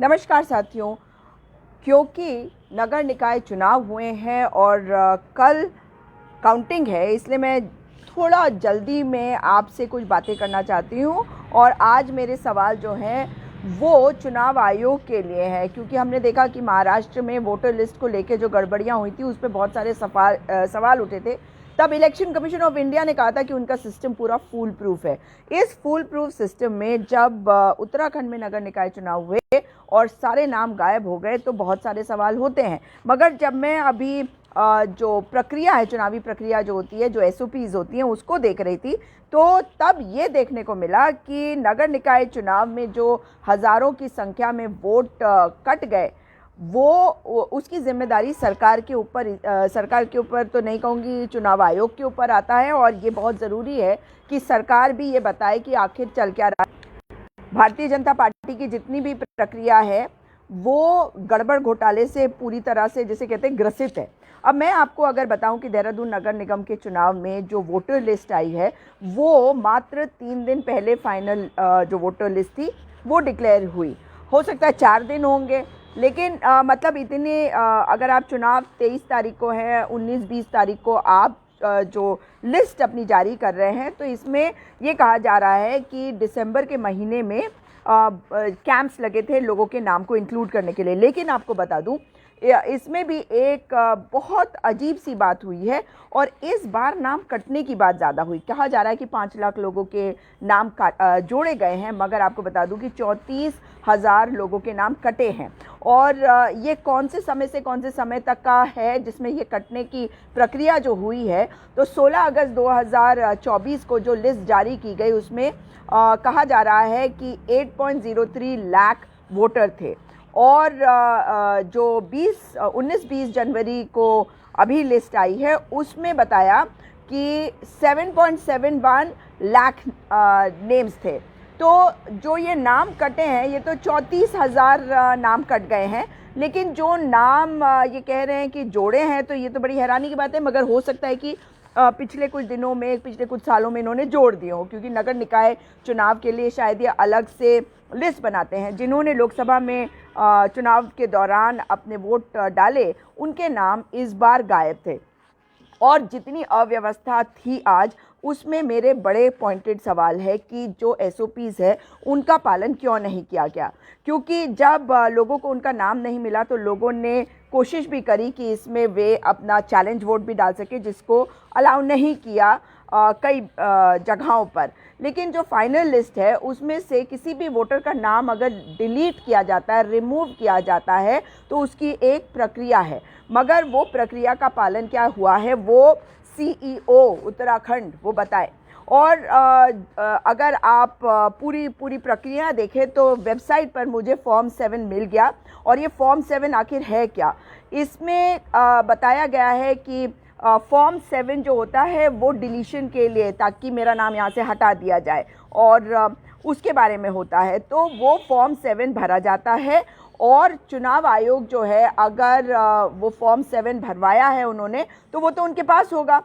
नमस्कार साथियों। क्योंकि नगर निकाय चुनाव हुए हैं और कल काउंटिंग है, इसलिए मैं थोड़ा जल्दी में आपसे कुछ बातें करना चाहती हूँ। और आज मेरे सवाल जो हैं वो चुनाव आयोग के लिए है, क्योंकि हमने देखा कि महाराष्ट्र में वोटर लिस्ट को लेकर जो गड़बड़ियाँ हुई थी उस पर बहुत सारे सवाल उठे थे। तब इलेक्शन कमीशन ऑफ इंडिया ने कहा था कि उनका सिस्टम पूरा फूल प्रूफ है। इस फूल प्रूफ सिस्टम में जब उत्तराखंड में नगर निकाय चुनाव हुए और सारे नाम गायब हो गए तो बहुत सारे सवाल होते हैं। मगर जब मैं अभी जो प्रक्रिया है, चुनावी प्रक्रिया जो होती है, जो एसओपीज होती हैं, उसको देख रही थी, तो तब ये देखने को मिला कि नगर निकाय चुनाव में जो हज़ारों की संख्या में वोट कट गए, वो उसकी जिम्मेदारी सरकार के ऊपर तो नहीं कहूँगी, चुनाव आयोग के ऊपर आता है। और ये बहुत ज़रूरी है कि सरकार भी ये बताए कि आखिर चल क्या रहा है। भारतीय जनता पार्टी की जितनी भी प्रक्रिया है वो गड़बड़ घोटाले से पूरी तरह से, जिसे कहते हैं, ग्रसित है। अब मैं आपको अगर बताऊं कि देहरादून नगर निगम के चुनाव में जो वोटर लिस्ट आई है वो मात्र 3 दिन पहले फाइनल जो वोटर लिस्ट थी वो डिक्लेयर हुई। हो सकता है 4 दिन होंगे, लेकिन मतलब इतने अगर आप चुनाव 23 तारीख को है, 19-20 तारीख को आप जो लिस्ट अपनी जारी कर रहे हैं, तो इसमें ये कहा जा रहा है कि दिसंबर के महीने में कैंप्स लगे थे लोगों के नाम को इंक्लूड करने के लिए। लेकिन आपको बता दूं, इसमें भी एक बहुत अजीब सी बात हुई है और इस बार नाम कटने की बात ज़्यादा हुई। कहा जा रहा है कि 5 लाख लोगों के नाम जोड़े गए हैं, मगर आपको बता दूं कि 34,000 लोगों के नाम कटे हैं। और ये कौन से समय से कौन से समय तक का है जिसमें ये कटने की प्रक्रिया जो हुई है, तो 16 अगस्त 2024 को जो लिस्ट जारी की गई उसमें कहा जा रहा है कि 8.03 लाख वोटर थे। और जो 19-20 जनवरी को अभी लिस्ट आई है उसमें बताया कि 7.71 लाख नेम्स थे। तो जो ये नाम कटे हैं, ये तो 34,000 नाम कट गए हैं, लेकिन जो नाम ये कह रहे हैं कि जोड़े हैं, तो ये तो बड़ी हैरानी की बात है। मगर हो सकता है कि पिछले कुछ दिनों में, पिछले कुछ सालों में इन्होंने जोड़ दिए हो, क्योंकि नगर निकाय चुनाव के लिए शायद ये अलग से लिस्ट बनाते हैं। जिन्होंने लोकसभा में चुनाव के दौरान अपने वोट डाले, उनके नाम इस बार गायब थे। और जितनी अव्यवस्था थी आज, उसमें मेरे बड़े पॉइंटेड सवाल है कि जो एसओपीज है उनका पालन क्यों नहीं किया गया। क्योंकि जब लोगों को उनका नाम नहीं मिला तो लोगों ने कोशिश भी करी कि इसमें वे अपना चैलेंज वोट भी डाल सके, जिसको अलाउ नहीं किया कई जगहों पर। लेकिन जो फाइनल लिस्ट है उसमें से किसी भी वोटर का नाम अगर डिलीट किया जाता है, रिमूव किया जाता है, तो उसकी एक प्रक्रिया है। मगर वो प्रक्रिया का पालन क्या हुआ है वो सीईओ उत्तराखंड वो बताए। और अगर आप पूरी प्रक्रिया देखें तो वेबसाइट पर मुझे फॉर्म 7 मिल गया। और ये फॉर्म 7 आखिर है क्या, इसमें बताया गया है कि फॉर्म 7 जो होता है वो डिलीशन के लिए, ताकि मेरा नाम यहाँ से हटा दिया जाए, और उसके बारे में होता है। तो वो फॉर्म 7 भरा जाता है और चुनाव आयोग जो है, अगर वो फॉर्म 7 भरवाया है उन्होंने, तो वो तो उनके पास होगा।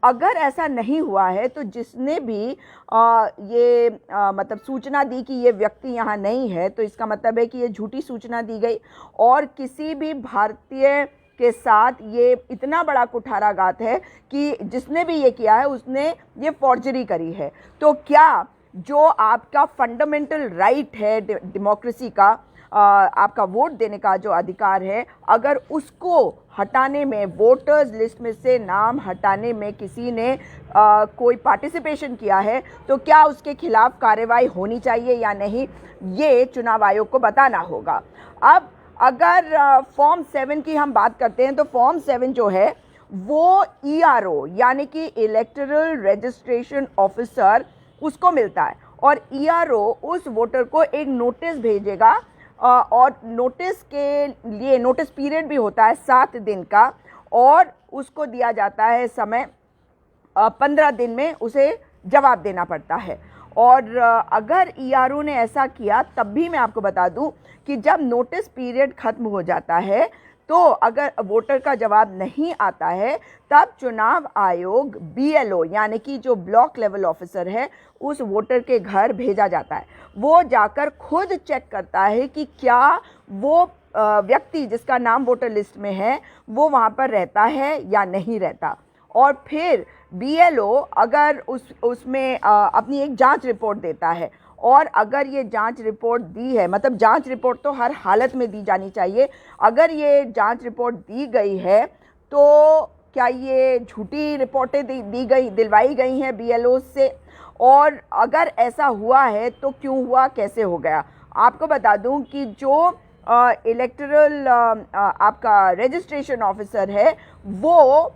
अगर ऐसा नहीं हुआ है तो जिसने भी मतलब सूचना दी कि ये व्यक्ति यहाँ नहीं है, तो इसका मतलब है कि ये झूठी सूचना दी गई। और किसी भी भारतीय के साथ ये इतना बड़ा कुठाराघात है कि जिसने भी ये किया है उसने ये फॉर्जरी करी है। तो क्या जो आपका फंडामेंटल राइट है डेमोक्रेसी का, आपका वोट देने का जो अधिकार है, अगर उसको हटाने में, वोटर्स लिस्ट में से नाम हटाने में किसी ने कोई पार्टिसिपेशन किया है, तो क्या उसके खिलाफ कार्रवाई होनी चाहिए या नहीं, ये चुनाव आयोग को बताना होगा। अब अगर फॉर्म 7 की हम बात करते हैं, तो फॉर्म 7 जो है वो ईआरओ यानी कि इलेक्टोरल रजिस्ट्रेशन ऑफिसर, उसको मिलता है। और ईआरओ उस वोटर को एक नोटिस भेजेगा, और नोटिस के लिए नोटिस पीरियड भी होता है 7 दिन का, और उसको दिया जाता है समय 15 दिन में उसे जवाब देना पड़ता है। और अगर ईआरओ ने ऐसा किया, तब भी मैं आपको बता दूं कि जब नोटिस पीरियड ख़त्म हो जाता है तो अगर वोटर का जवाब नहीं आता है तब चुनाव आयोग BLO यानी कि जो ब्लॉक लेवल ऑफिसर है उस वोटर के घर भेजा जाता है। वो जाकर खुद चेक करता है कि क्या वो व्यक्ति जिसका नाम वोटर लिस्ट में है वो वहाँ पर रहता है या नहीं रहता। और फिर BLO अगर उसमें अपनी एक जांच रिपोर्ट देता है, और अगर ये जांच रिपोर्ट दी है, मतलब जांच रिपोर्ट तो हर हालत में दी जानी चाहिए, अगर ये जांच रिपोर्ट दी गई है तो क्या ये झूठी रिपोर्टें दिलवाई गई हैं BLO से, और अगर ऐसा हुआ है तो क्यों हुआ, कैसे हो गया। आपको बता दूं कि जो इलेक्टरल आपका रजिस्ट्रेशन ऑफिसर है वो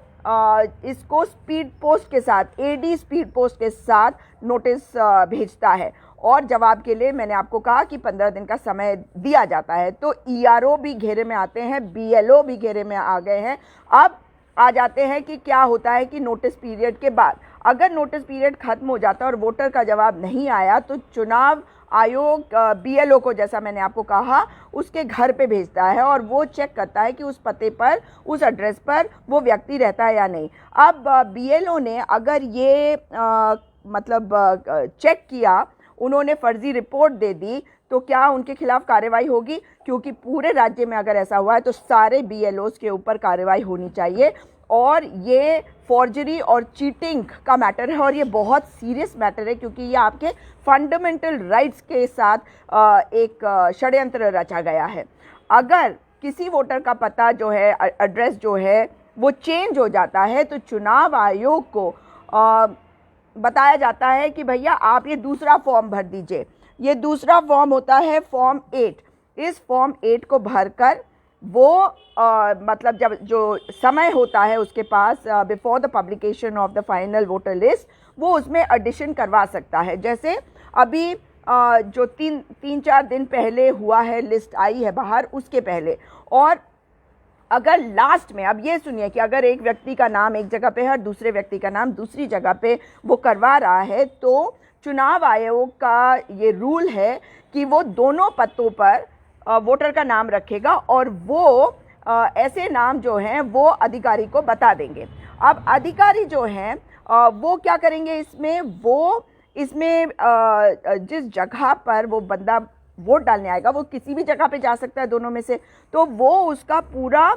इसको स्पीड पोस्ट के साथ, AD स्पीड पोस्ट के साथ नोटिस भेजता है, और जवाब के लिए मैंने आपको कहा कि 15 दिन का समय दिया जाता है। तो ERO भी घेरे में आते हैं, BLO भी घेरे में आ गए हैं। अब आ जाते हैं कि क्या होता है कि नोटिस पीरियड के बाद, अगर नोटिस पीरियड खत्म हो जाता है और वोटर का जवाब नहीं आया तो चुनाव आयोग BLO को, जैसा मैंने आपको कहा, उसके घर पे भेजता है और वो चेक करता है कि उस पते पर, उस एड्रेस पर वो व्यक्ति रहता है या नहीं। अब BLO ने अगर ये मतलब चेक किया, उन्होंने फर्जी रिपोर्ट दे दी, तो क्या उनके खिलाफ कार्रवाई होगी? क्योंकि पूरे राज्य में अगर ऐसा हुआ है तो सारे BLOs के ऊपर कार्रवाई होनी चाहिए। और ये फॉर्जरी और चीटिंग का मैटर है और ये बहुत सीरियस मैटर है, क्योंकि ये आपके फंडामेंटल राइट्स के साथ एक षड्यंत्र रचा गया है। अगर किसी वोटर का पता जो है, एड्रेस जो है, वो चेंज हो जाता है तो चुनाव आयोग को बताया जाता है कि भैया आप ये दूसरा फॉर्म भर दीजिए। ये दूसरा फॉर्म होता है फॉर्म 8। इस फॉर्म 8 को भरकर वो मतलब जब जो समय होता है उसके पास before the publication of the final voter list, वो उसमें एडिशन करवा सकता है। जैसे अभी जो तीन चार दिन पहले हुआ है, लिस्ट आई है बाहर, उसके पहले। और अगर लास्ट में, अब ये सुनिए कि अगर एक व्यक्ति का नाम एक जगह पे है और दूसरे व्यक्ति का नाम दूसरी जगह पे वो करवा रहा है, तो चुनाव आयोग का ये रूल है कि वो दोनों पत्तों पर वोटर का नाम रखेगा और वो ऐसे नाम जो हैं वो अधिकारी को बता देंगे। अब अधिकारी जो हैं वो क्या करेंगे इसमें, वो इसमें जिस जगह पर वो बंदा वोट डालने आएगा, वो किसी भी जगह पे जा सकता है दोनों में से, तो वो उसका पूरा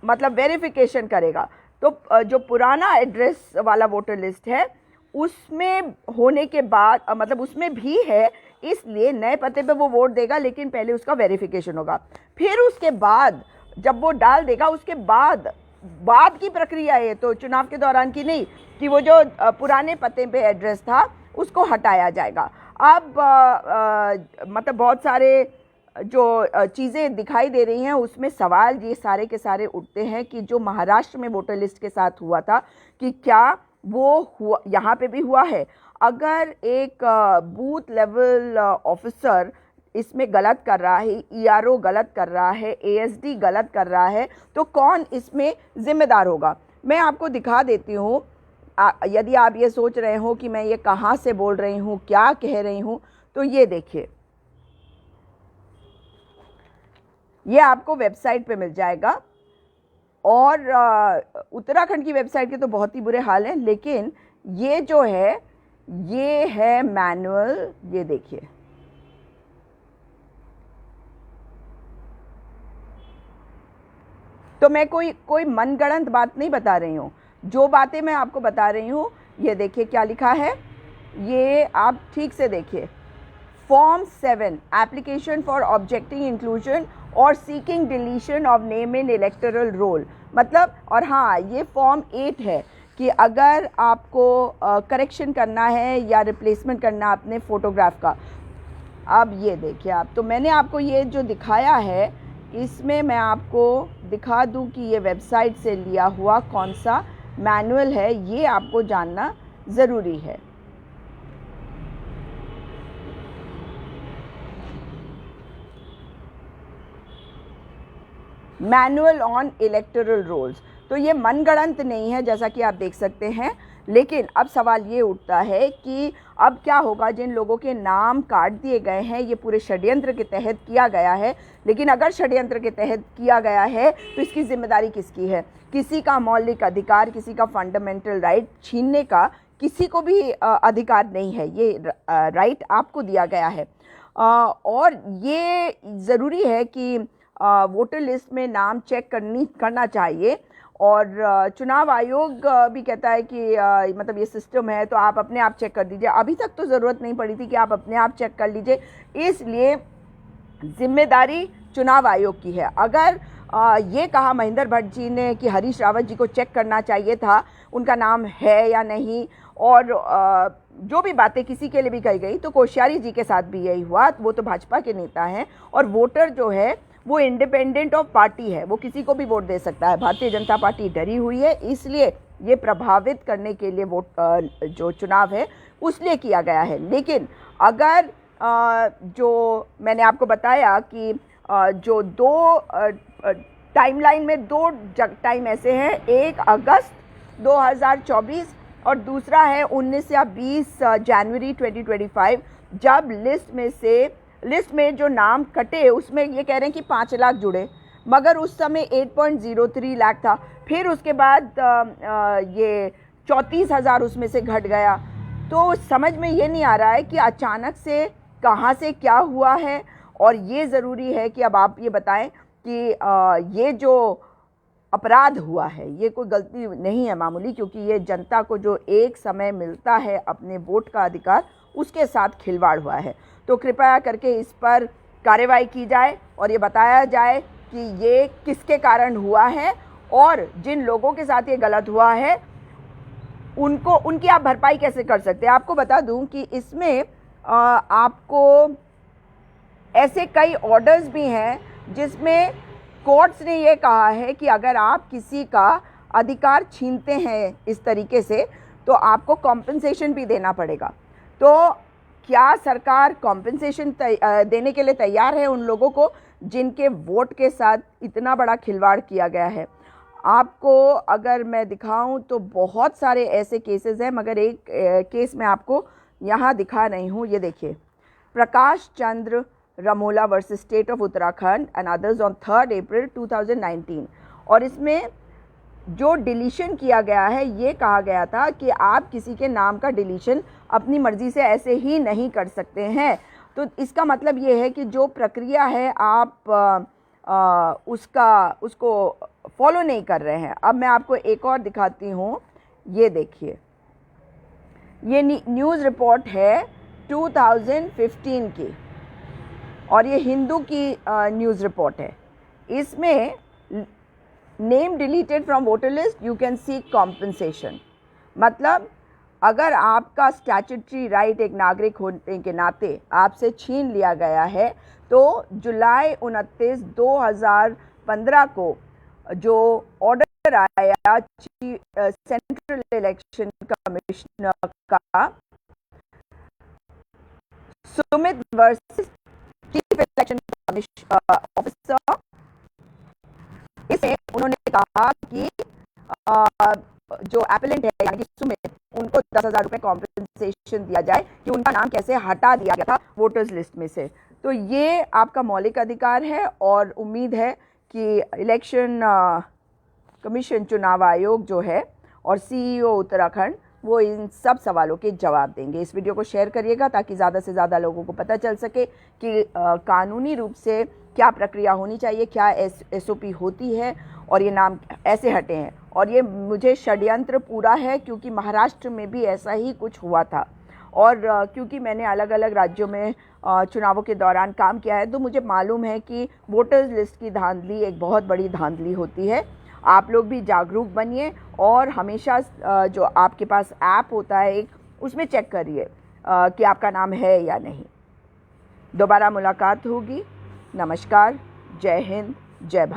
मतलब वेरिफिकेशन करेगा। तो जो पुराना एड्रेस वाला वोटर लिस्ट है उसमें होने के बाद, मतलब उसमें भी है, इसलिए नए पते पे वो वोट देगा, लेकिन पहले उसका वेरिफिकेशन होगा। फिर उसके बाद जब वो डाल देगा, उसके बाद की प्रक्रिया है, तो चुनाव के दौरान की नहीं, कि वो जो पुराने पते पे एड्रेस था उसको हटाया जाएगा। अब मतलब बहुत सारे जो चीज़ें दिखाई दे रही हैं उसमें सवाल ये सारे के सारे उठते हैं कि जो महाराष्ट्र में वोटर लिस्ट के साथ हुआ था, कि क्या वो हुआ, यहाँ पे भी हुआ है। अगर एक बूथ लेवल ऑफिसर इसमें गलत कर रहा है, ERO गलत कर रहा है, ASD गलत कर रहा है, तो कौन इसमें ज़िम्मेदार होगा? मैं आपको दिखा देती हूँ। यदि आप ये सोच रहे हो कि मैं ये कहाँ से बोल रही हूँ, क्या कह रही हूँ, तो ये देखिए, ये आपको वेबसाइट पे मिल जाएगा। और उत्तराखंड की वेबसाइट के तो बहुत ही बुरे हाल हैं, लेकिन ये जो है ये है मैनुअल। ये देखिए, तो मैं कोई मनगढ़ंत बात नहीं बता रही हूँ। जो बातें मैं आपको बता रही हूँ, ये देखिए क्या लिखा है, ये आप ठीक से देखिए। Form 7 application for objecting inclusion और seeking deletion of name in electoral roll, मतलब, और हाँ, ये फॉर्म 8 है कि अगर आपको करेक्शन करना है या रिप्लेसमेंट करना अपने फ़ोटोग्राफ का। अब ये देखिए आप, तो मैंने आपको ये जो दिखाया है, इसमें मैं आपको दिखा दूं कि ये वेबसाइट से लिया हुआ कौन सा मैनुअल है, ये आपको जानना ज़रूरी है। Manual on electoral rolls. तो ये मनगढ़ंत नहीं है, जैसा कि आप देख सकते हैं, लेकिन अब सवाल ये उठता है कि अब क्या होगा जिन लोगों के नाम काट दिए गए हैं, ये पूरे षड्यंत्र के तहत किया गया है। लेकिन अगर षड्यंत्र के तहत किया गया है तो इसकी जिम्मेदारी किसकी है? किसी का मौलिक अधिकार, किसी का फंडामेंटल राइट छीनने का किसी को भी अधिकार नहीं है। ये राइट आपको दिया गया है और ये ज़रूरी है कि वोटर लिस्ट में नाम चेक करना चाहिए। और चुनाव आयोग भी कहता है कि मतलब ये सिस्टम है तो आप अपने आप चेक कर दीजिए। अभी तक तो ज़रूरत नहीं पड़ी थी कि आप अपने आप चेक कर लीजिए, इसलिए जिम्मेदारी चुनाव आयोग की है। अगर ये कहा महेंद्र भट्ट जी ने कि हरीश रावत जी को चेक करना चाहिए था उनका नाम है या नहीं, और जो भी बातें किसी के लिए भी कही गई, तो कोश्यारी जी के साथ भी यही हुआ। वो तो भाजपा के नेता हैं और वोटर जो है वो इंडिपेंडेंट ऑफ पार्टी है, वो किसी को भी वोट दे सकता है। भारतीय जनता पार्टी डरी हुई है, इसलिए ये प्रभावित करने के लिए वोट जो चुनाव है उसलिए किया गया है। लेकिन अगर जो मैंने आपको बताया कि जो दो टाइमलाइन में दो टाइम ऐसे हैं, 1 अगस्त 2024 और दूसरा है 19 या 20 जनवरी 2025, जब लिस्ट में जो नाम कटे उसमें ये कह रहे हैं कि 5 लाख जुड़े, मगर उस समय 8.03 लाख था। फिर उसके बाद ये 34,000 उसमें से घट गया। तो समझ में ये नहीं आ रहा है कि अचानक से कहाँ से क्या हुआ है। और ये ज़रूरी है कि अब आप ये बताएं कि ये जो अपराध हुआ है ये कोई गलती नहीं है मामूली, क्योंकि ये जनता को जो एक समय मिलता है अपने वोट का अधिकार, उसके साथ खिलवाड़ हुआ है। तो कृपया करके इस पर कार्रवाई की जाए और ये बताया जाए कि ये किसके कारण हुआ है और जिन लोगों के साथ ये गलत हुआ है उनकी आप भरपाई कैसे कर सकते हैं। आपको बता दूं कि इसमें आपको ऐसे कई ऑर्डर्स भी हैं जिसमें कोर्ट्स ने ये कहा है कि अगर आप किसी का अधिकार छीनते हैं इस तरीके से तो आपको कॉम्पेंसेशन भी देना पड़ेगा। तो क्या सरकार कॉम्पेंसेशन देने के लिए तैयार है उन लोगों को जिनके वोट के साथ इतना बड़ा खिलवाड़ किया गया है? आपको अगर मैं दिखाऊं तो बहुत सारे ऐसे केसेस हैं, मगर एक केस मैं आपको यहाँ दिखा रही हूँ। ये देखिए, Prakash Chandra Ramola versus state of Uttarakhand and others on 3 April 2019। और इसमें जो डिलीशन किया गया है, ये कहा गया था कि आप किसी के नाम का डिलीशन अपनी मर्ज़ी से ऐसे ही नहीं कर सकते हैं। तो इसका मतलब ये है कि जो प्रक्रिया है आप उसको फॉलो नहीं कर रहे हैं। अब मैं आपको एक और दिखाती हूँ। ये देखिए, ये न्यूज़ रिपोर्ट है 2015 की और ये हिंदू की न्यूज़ रिपोर्ट है। इसमें name deleted from voter list, you can seek compensation. मतलब अगर आपका स्टैट्यूटरी राइट एक नागरिक होने के नाते आपसे छीन लिया गया है, तो जुलाई 29, 2015 को जो ऑर्डर आया सेंट्रल इलेक्शन कमिश्नर का, Sumit versus chief election officer, इसमें उन्होंने कहा कि जो एपेलेंट है यानी कि सुमित, उनको 10,000 रुपये कॉम्पेंसेशन दिया जाए कि उनका नाम कैसे हटा दिया गया था वोटर्स लिस्ट में से। तो ये आपका मौलिक अधिकार है और उम्मीद है कि इलेक्शन कमीशन, चुनाव आयोग जो है और सीईओ उत्तराखंड, वो इन सब सवालों के जवाब देंगे। इस वीडियो को शेयर करिएगा ताकि ज़्यादा से ज़्यादा लोगों को पता चल सके कि कानूनी रूप से क्या प्रक्रिया होनी चाहिए, क्या SOP होती है और ये नाम ऐसे हटे हैं। और ये मुझे षड्यंत्र पूरा है, क्योंकि महाराष्ट्र में भी ऐसा ही कुछ हुआ था। और क्योंकि मैंने अलग अलग राज्यों में चुनावों के दौरान काम किया है, तो मुझे मालूम है कि वोटर्स लिस्ट की धांधली एक बहुत बड़ी धांधली होती है। आप लोग भी जागरूक बनिए और हमेशा जो आपके पास ऐप होता है एक, उसमें चेक करिए कि आपका नाम है या नहीं। दोबारा मुलाकात होगी। नमस्कार, जय हिंद, जय भारत।